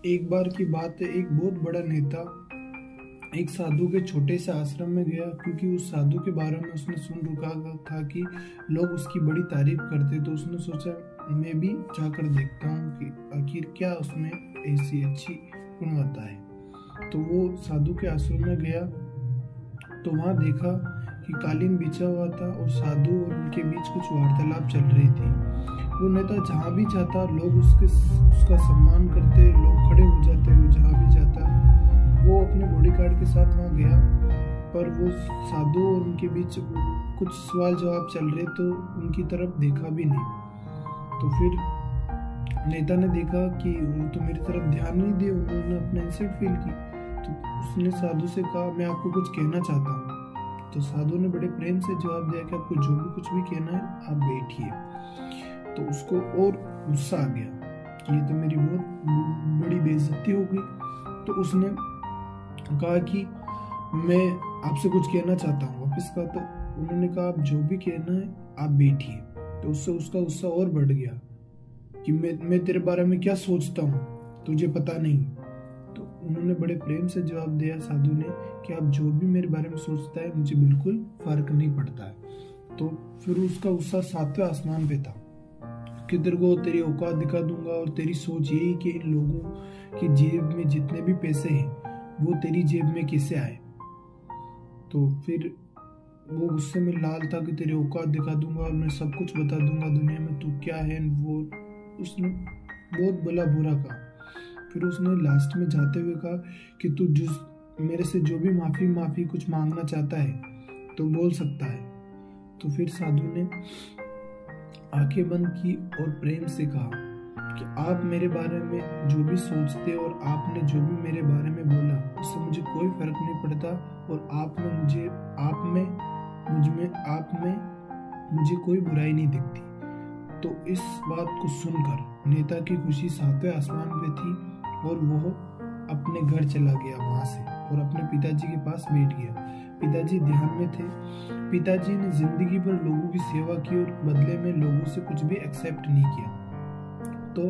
एक बार की बात है, एक बहुत बड़ा नेता एक साधु के छोटे से आश्रम में गया, क्योंकि उस साधु के बारे में उसने सुन रखा था कि लोग उसकी बड़ी तारीफ करते। तो उसने सोचा मैं भी जाकर देखता हूँ कि आखिर क्या उसमें ऐसी अच्छी गुणवत्ता है। तो वो साधु के आश्रम में गया तो वहाँ देखा कि कालीन बिछा हुआ था और साधु और उनके बीच कुछ वार्तालाप चल रही थी। वो नेता जहाँ भी जाता लोग उसका सम्मान करते, लोग खड़े हो जाते। वो जहाँ भी जाता वो अपने बॉडीगार्ड के साथ वहाँ गया, पर वो साधु और उनके बीच कुछ सवाल जवाब चल रहे तो उनकी तरफ देखा भी नहीं। तो फिर नेता ने देखा कि वो तो मेरी तरफ ध्यान नहीं दिए, उन्होंने अपना इंसल्ट फील की। तो उसने साधु से कहा मैं आपको कुछ कहना चाहता हूँ। तो साधु ने बड़े प्रेम से जवाब दिया कि आपको जो भी कुछ भी कहना है आप बैठिए। तो उसको और गुस्सा आ गया कि ये तो मेरी बहुत बड़ी बेइज्जती हो गई। तो उसने कहा कि मैं आपसे कुछ कहना चाहता हूँ वापस कहा। तो उन्होंने कहा आप जो भी कहना है आप बैठिए। तो उससे उसका गुस्सा और बढ़ गया कि मैं तेरे बारे में क्या सोचता हूँ तुझे पता नहीं। तो उन्होंने बड़े प्रेम से जवाब दिया साधु ने कि आप जो भी मेरे बारे में सोचता है मुझे बिल्कुल फर्क नहीं पड़ता है। तो फिर उसका गुस्सा 7वें आसमान पे था कि तेरे को तेरी औकात दिखा दूंगा, और तेरी सोच यही कि इन लोगों की जेब में जितने भी पैसे हैं वो तेरी जेब में कैसे आए। तो फिर वो गुस्से में लाल था कि तेरी औकात दिखा दूंगा और मैं सब कुछ बता दूंगा दुनिया में तू क्या है। वो उसने बहुत भला बुरा कहा। फिर उसने लास्ट में जाते हुए कहा कि तू जिस मेरे से जो भी माफी कुछ मांगना चाहता है तो बोल सकता है। तो फिर साधु ने आंखें बंद की और प्रेम से कहा कि आप मेरे बारे में जो भी सोचते और आपने जो भी मेरे बारे में बोला उससे मुझे कोई फर्क नहीं पड़ता, और आप में मुझे कोई बुराई नहीं दिखती। तो इस बात को सुनकर नेता की खुशी 7वें आसमान पे थी और वो अपने घर चला गया वहां से और अपने पिताजी के पास बैठ गया। पिताजी ध्यान में थे। पिताजी ने जिंदगी भर लोगों की सेवा की और बदले में लोगों से कुछ भी एक्सेप्ट नहीं किया। तो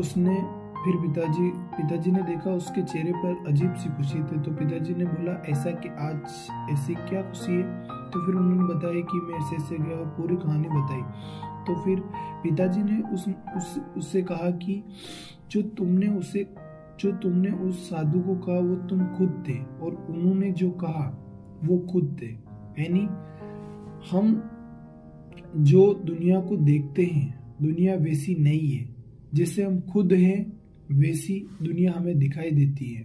उसने फिर पिताजी ने देखा उसके चेहरे पर अजीब सी खुशी थी। तो पिताजी ने बोला ऐसा कि आज ऐसी क्या खुशी है। तो फिर उन्होंने बताया कि मैं ऐसे गया और पूरी कहानी बताई। तो फिर पिताजी ने उससे कहा कि जो तुमने उस साधु को कहा वो तुम खुद थे, और उन्होंने जो कहा वो खुद थे। यानी हम जो दुनिया को देखते हैं दुनिया वैसी नहीं है, जैसे हम खुद हैं वैसी दुनिया हमें दिखाई देती है।